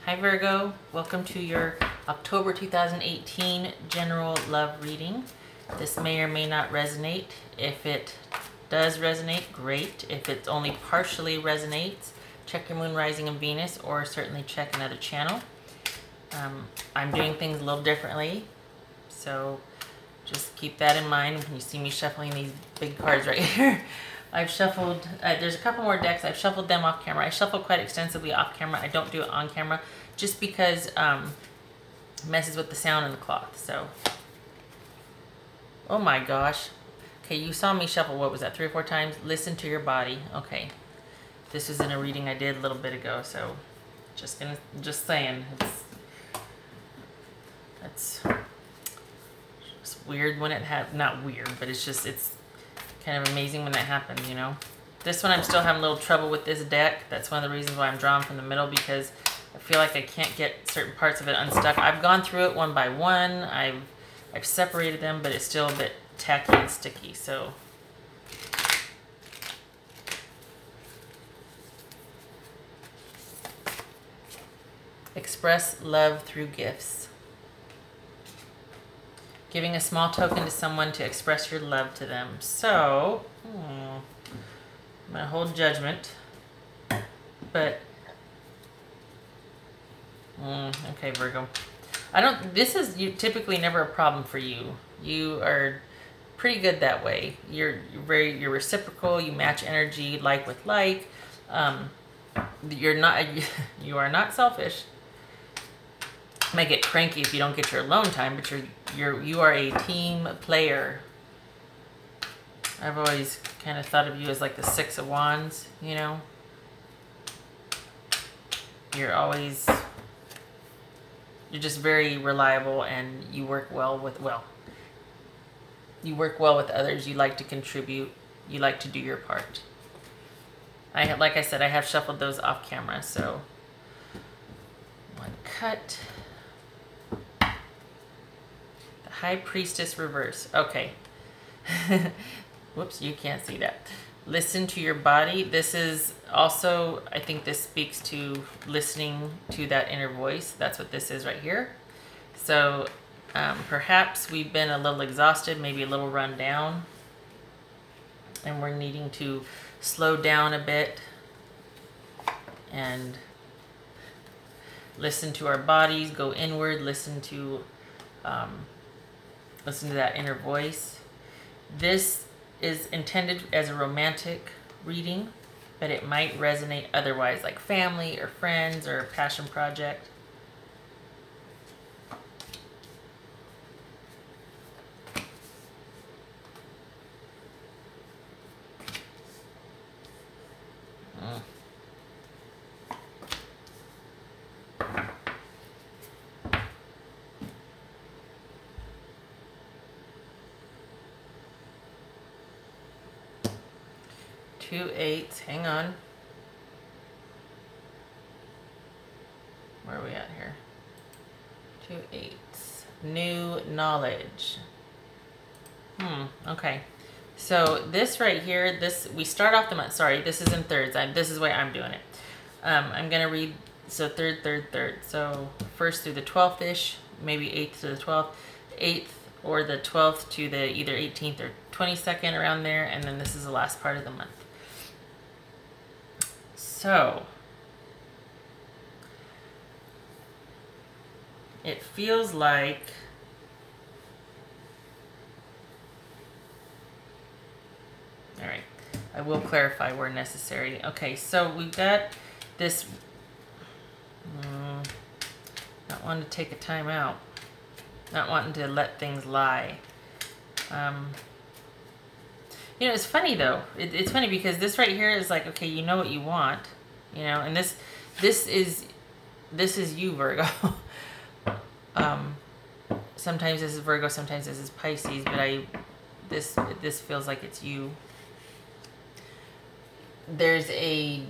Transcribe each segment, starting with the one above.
Hi Virgo, welcome to your October 2018 general love reading. This may or may not resonate. If it does resonate, great. If it only partially resonates, check your moon, rising, and Venus, or certainly check another channel. I'm doing things a little differently, so just keep that in mind when you see me shuffling these big cards right here. I've shuffled, there's a couple more decks. I've shuffled them off camera. I shuffle quite extensively off camera. I don't do it on camera just because it messes with the sound and the cloth. So, oh my gosh. Okay, you saw me shuffle, what was that, 3 or 4 times? Listen to your body. Okay, this was in a reading I did a little bit ago, so just saying, it's weird when it not weird, but it's kind of amazing when that happens, you know. This one I'm still having a little trouble with this deck. That's one of the reasons why I'm drawing from the middle, because I feel like I can't get certain parts of it unstuck. I've gone through it one by one. I've separated them, but it's still a bit tacky and sticky. So express love through gifts. Giving a small token to someone to express your love to them. So, I'm going to hold judgment. But, okay, Virgo. This is typically never a problem for you. You are pretty good that way. You're reciprocal. You match energy, like with like. You are not selfish. You might get cranky if you don't get your alone time, but you are a team player. I've always kind of thought of you as like the 6 of Wands, you know. You're just very reliable, and you work well with others. You like to contribute. You like to do your part. Like I said, I have shuffled those off camera, so one cut. High Priestess reverse. Okay. Whoops, you can't see that. Listen to your body. This is also, I think this speaks to listening to that inner voice. That's what this is right here. So perhaps we've been a little exhausted, maybe a little run down, and we're needing to slow down a bit and listen to our bodies, go inward, listen to that inner voice. This is intended as a romantic reading, but it might resonate otherwise, like family or friends or a passion project. Two 8s, hang on. Where are we at here? 2 8s. New knowledge. Okay. So this right here, we start off the month. Sorry, this is in thirds. This is the way I'm doing it. I'm going to read, so third. So 1st through the 12th-ish, maybe 8th to the 12th. 8th or the 12th to the either 18th or 22nd, around there. And then this is the last part of the month. So, it feels like all right, I will clarify where necessary. Okay, so we've got this, not wanting to take a time out, not wanting to let things lie. You know, it's funny though. It's funny because this right here is like, okay, you know what you want, you know, and this is you, Virgo. Sometimes this is Virgo, sometimes this is Pisces, but this feels like it's you. There's a,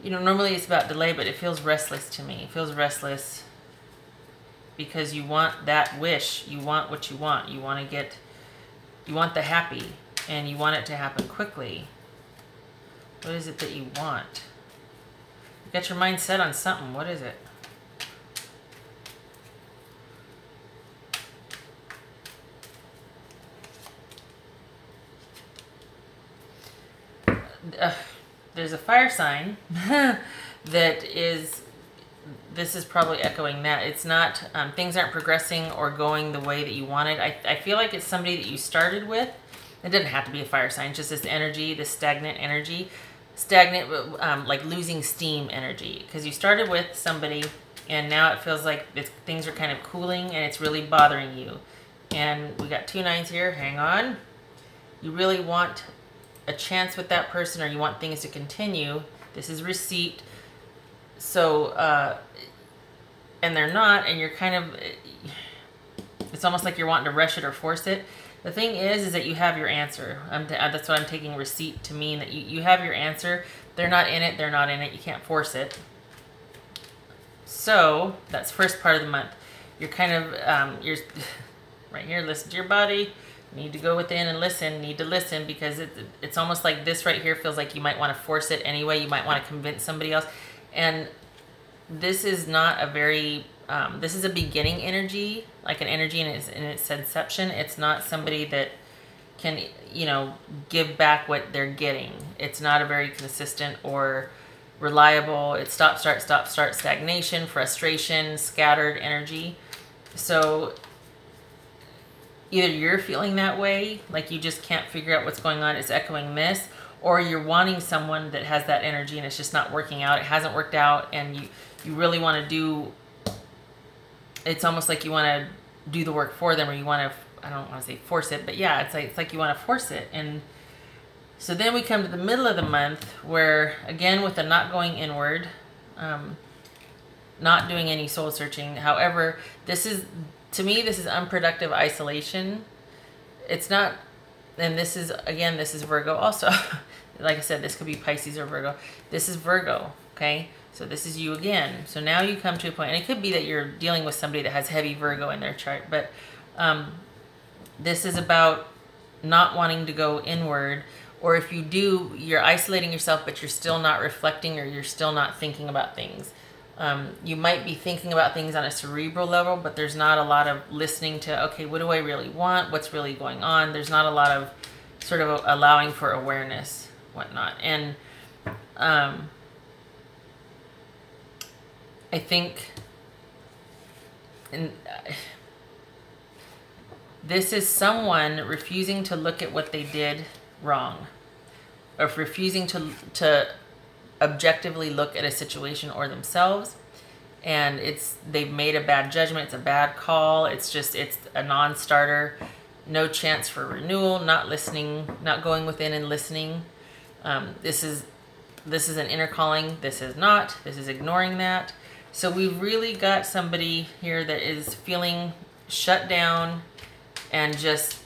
you know, normally it's about delay, but it feels restless to me. It feels restless because you want that wish. You want what you want. You want the happy, and you want it to happen quickly. What is it that you want? got your mind set on something. What is it? There's a fire sign that is, this is probably echoing that. It's not, things aren't progressing or going the way that you wanted. I feel like it's somebody that you started with. It doesn't have to be a fire sign, just this energy, this stagnant energy. Stagnant, like losing steam energy. Because you started with somebody and now it feels like things are kind of cooling and it's really bothering you. And we got 2 9s here, hang on. You really want a chance with that person, or you want things to continue. This is receipt. So, and they're not, and you're kind of, it's almost like you're wanting to rush it or force it. The thing is that you have your answer. That's what I'm taking receipt to mean, that you have your answer. They're not in it, they're not in it. You can't force it. So, that's first part of the month. You're kind of, you're right here, listen to your body. Need to go within and listen, need to listen, because it's almost like this right here feels like you might want to force it anyway. You might want to convince somebody else. And this is not a very, this is a beginning energy, like an energy in its inception. It's not somebody that can, you know, give back what they're getting. It's not a very consistent or reliable. It's stop, start, stagnation, frustration, scattered energy. So either you're feeling that way, like you just can't figure out what's going on, it's echoing this, or you're wanting someone that has that energy and it's just not working out, it hasn't worked out, and you really want to do, it's almost like you want to do the work for them, or you want to, I don't want to say force it, but yeah, it's like you want to force it. And so then we come to the middle of the month where, again, with the not going inward, not doing any soul searching. However, this is, to me, this is unproductive isolation. It's not, and this is, again, this is Virgo also. Like I said, this could be Pisces or Virgo. This is Virgo, okay? So this is you again. So now you come to a point, and it could be that you're dealing with somebody that has heavy Virgo in their chart, but this is about not wanting to go inward, or if you do, you're isolating yourself, but you're still not reflecting, or you're still not thinking about things. You might be thinking about things on a cerebral level, but there's not a lot of listening to, okay, what do I really want? What's really going on? There's not a lot of sort of allowing for awareness, whatnot. And I think this is someone refusing to look at what they did wrong, or refusing to objectively look at a situation or themselves, and they've made a bad judgment, it's a bad call, it's a non-starter, no chance for renewal, not listening, not going within and listening. This is an inner calling, this is not, this is ignoring that. So we've really got somebody here that is feeling shut down, and just,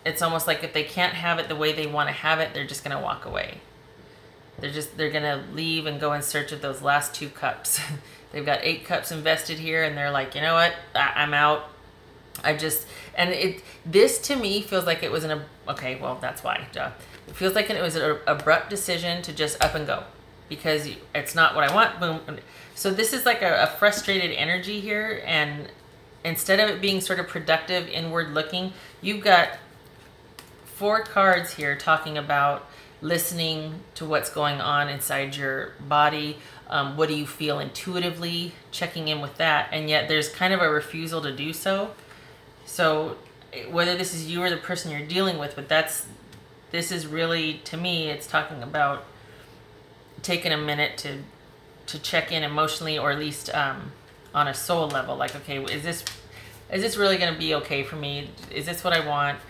it's almost like if they can't have it the way they want to have it, they're just going to walk away. They're going to leave and go in search of those last 2 cups. They've got 8 cups invested here, and they're like, you know what? I'm out. This to me feels like it was okay, well, that's why, duh. It feels like it was an abrupt decision to just up and go, because it's not what I want, boom. So this is like a frustrated energy here, and instead of it being sort of productive, inward looking, you've got 4 cards here talking about listening to what's going on inside your body. What do you feel intuitively? Checking in with that. And yet there's kind of a refusal to do so. So whether this is you or the person you're dealing with, but this is really, to me, it's talking about taking a minute to check in emotionally, or at least on a soul level. Like, okay, is this really going to be okay for me? Is this what I want?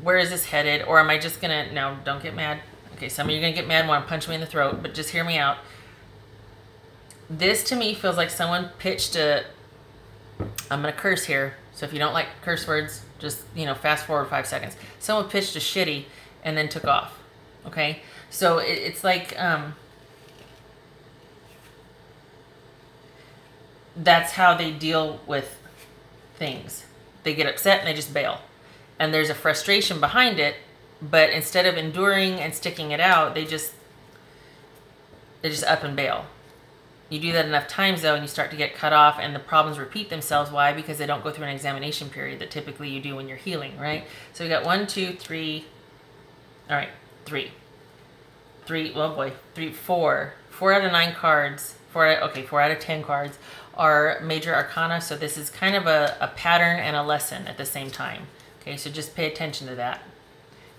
Where is this headed? Or am I just gonna, no, don't get mad. Okay, some of you are gonna get mad and want to punch me in the throat, but just hear me out. This to me feels like someone pitched I'm gonna curse here, so if you don't like curse words, just, you know, fast forward 5 seconds. Someone pitched a shitty and then took off, okay? So it's like, that's how they deal with things. They get upset and they just bail. And there's a frustration behind it, but instead of enduring and sticking it out, they just up and bail. You do that enough times though, and you start to get cut off, and the problems repeat themselves. Why? Because they don't go through an examination period that typically you do when you're healing, right? So we got 1, 2, 3. All right, 3. Oh boy, 3, 4. 4 out of 9 cards. 4 out of 10 cards are major arcana. So this is kind of a pattern and a lesson at the same time. Okay, so just pay attention to that.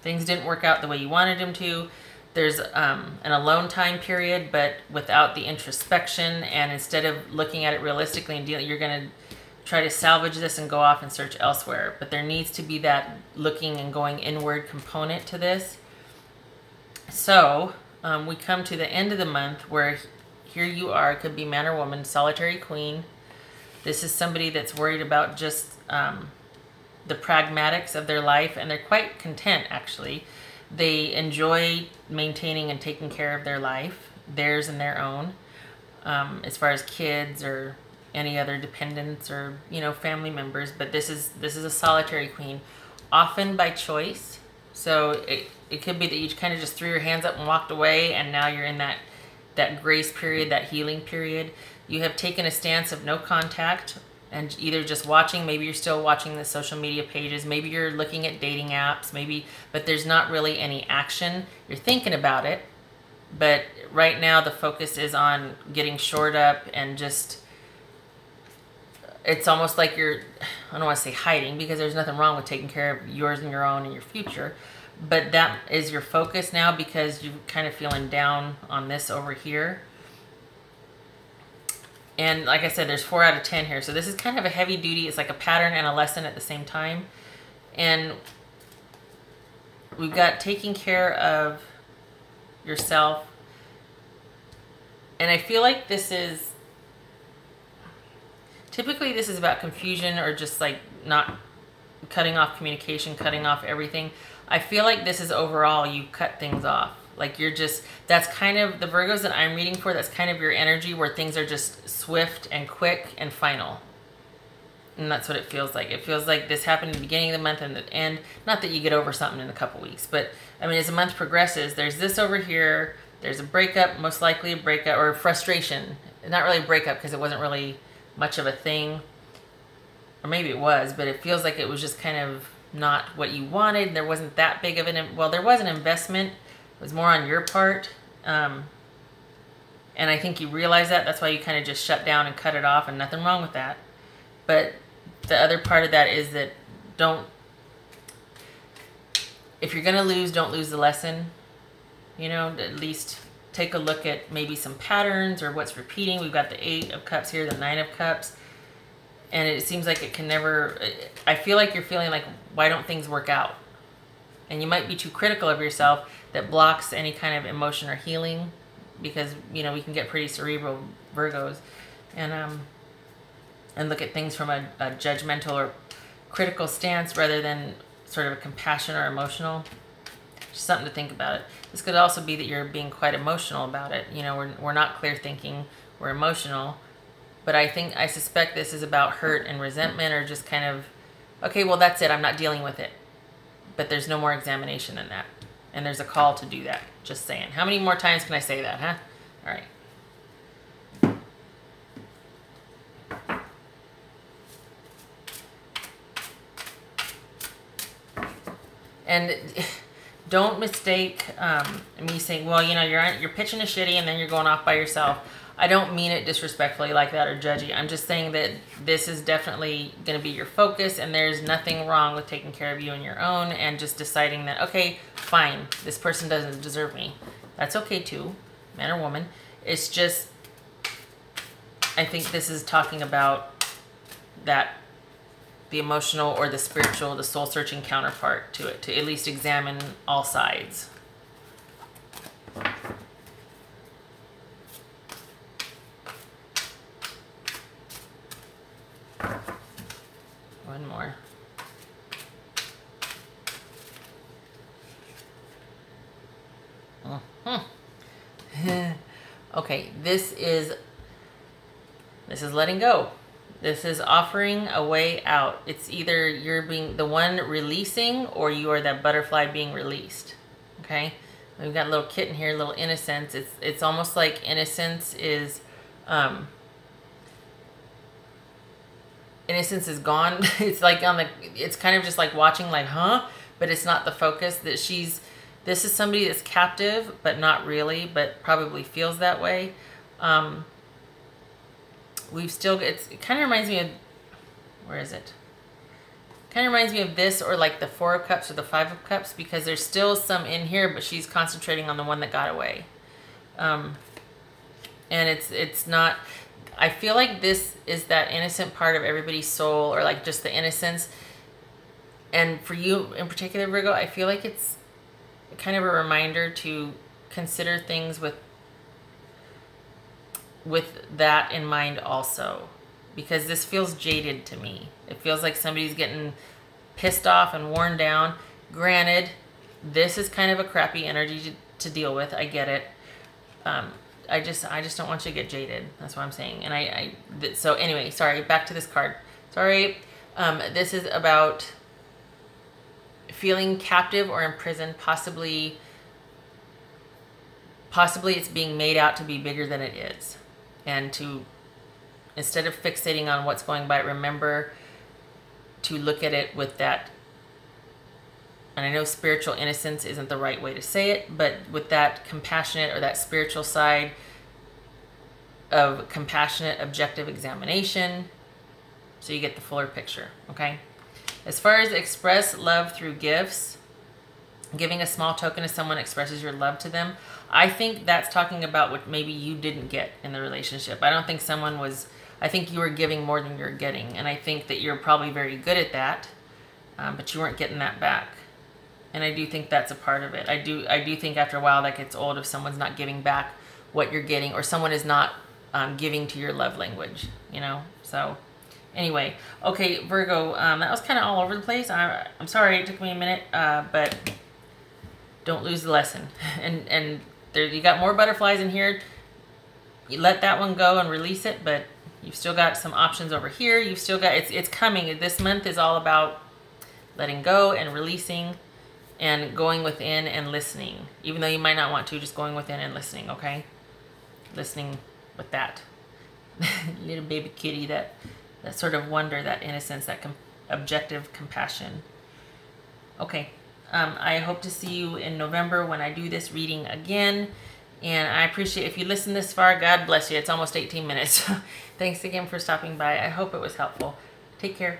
Things didn't work out the way you wanted them to. There's an alone time period, but without the introspection, and instead of looking at it realistically and dealing, you're going to try to salvage this and go off and search elsewhere. But there needs to be that looking and going inward component to this. So we come to the end of the month where here you are, it could be man or woman, solitary queen. This is somebody that's worried about just the pragmatics of their life, and they're quite content actually. They enjoy maintaining and taking care of their life, theirs and their own, as far as kids or any other dependents or, you know, family members. But this is a solitary queen, often by choice. So it could be that you kind of just threw your hands up and walked away, and now you're in that grace period, that healing period. You have taken a stance of no contact and either just watching, maybe you're still watching the social media pages, maybe you're looking at dating apps, but there's not really any action. You're thinking about it, but right now the focus is on getting shored up, and just, it's almost like you're, I don't want to say hiding, because there's nothing wrong with taking care of yours and your own and your future, but that is your focus now because you're kind of feeling down on this over here. And like I said, there's 4 out of 10 here. So this is kind of a heavy duty. It's like a pattern and a lesson at the same time. And we've got taking care of yourself. And I feel like this is, typically this is about confusion or just like not cutting off communication, cutting off everything. I feel like this is overall you cut things off. Like you're just, that's kind of, the Virgos that I'm reading for, that's kind of your energy where things are just swift and quick and final. And that's what it feels like. It feels like this happened at the beginning of the month and the end. Not that you get over something in a couple weeks, but I mean, as the month progresses, there's this over here, there's a breakup, most likely a breakup, or frustration. Not really a breakup because it wasn't really much of a thing. Or maybe it was, but it feels like it was just kind of not what you wanted. There wasn't that big of an, well, there was an investment. It was more on your part. And I think you realize that. That's why you kind of just shut down and cut it off, and nothing wrong with that. But the other part of that is that if you're going to lose, don't lose the lesson. You know, at least take a look at maybe some patterns or what's repeating. We've got the 8 of Cups here, the 9 of Cups. And it seems like it can never, I feel like you're feeling like, why don't things work out? And you might be too critical of yourself. That blocks any kind of emotion or healing, because, you know, we can get pretty cerebral, Virgos, and look at things from a judgmental or critical stance rather than sort of a compassion or emotional. Just something to think about it. This could also be that you're being quite emotional about it. You know, we're not clear thinking, we're emotional. But I suspect this is about hurt and resentment, or just kind of, okay, well, that's it, I'm not dealing with it. But there's no more examination than that. And there's a call to do that. Just saying. How many more times can I say that, huh? All right. And don't mistake me saying, well, you know, you're pitching a shitty and then you're going off by yourself. I don't mean it disrespectfully like that or judgy. I'm just saying that this is definitely going to be your focus, and there's nothing wrong with taking care of you and your own and just deciding that, okay, fine, this person doesn't deserve me. That's okay too, man or woman. It's just, I think this is talking about that, the emotional or the spiritual, the soul-searching counterpart to it, to at least examine all sides. One more. Okay, this is letting go. This is offering a way out. It's either you're being the one releasing, or you are that butterfly being released. Okay, we've got a little kitten here, a little innocence. It's almost like innocence is Innocence is gone. It's like it's kind of just like watching like, huh? But it's not the focus that this is somebody that's captive, but not really, but probably feels that way. It kind of reminds me of, where is it? Kind of reminds me of this, or like the 4 of Cups or the 5 of Cups, because there's still some in here, but she's concentrating on the one that got away. And it's not, I feel like this is that innocent part of everybody's soul, or like just the innocence. And for you in particular, Virgo, I feel like it's kind of a reminder to consider things with that in mind also, because this feels jaded to me. It feels like somebody's getting pissed off and worn down. Granted, this is kind of a crappy energy to deal with. I get it. I just don't want you to get jaded. That's what I'm saying. And so anyway, sorry, back to this card. Sorry. This is about feeling captive or imprisoned. Possibly it's being made out to be bigger than it is. And to, instead of fixating on what's going by, remember to look at it with that, and I know spiritual innocence isn't the right way to say it, but with that compassionate, or that spiritual side of compassionate, objective examination, so you get the fuller picture, okay? As far as express love through gifts, giving a small token to someone expresses your love to them. I think that's talking about what maybe you didn't get in the relationship. I don't think I think you were giving more than you're getting. And I think that you're probably very good at that, but you weren't getting that back. And I do think that's a part of it. I do think after a while that gets old if someone's not giving back what you're getting, or someone is not giving to your love language, you know? So anyway, okay, Virgo, that was kind of all over the place. I'm sorry it took me a minute, but don't lose the lesson. And there, you got more butterflies in here. You let that one go and release it, but you've still got some options over here. You've still got, it's coming. This month is all about letting go and releasing and going within and listening. Even though you might not want to, just going within and listening, okay? Listening with that little baby kitty, that sort of wonder, that innocence, that objective compassion. Okay. I hope to see you in November when I do this reading again. And I appreciate, if you listen this far, God bless you. It's almost 18 minutes. Thanks again for stopping by. I hope it was helpful. Take care.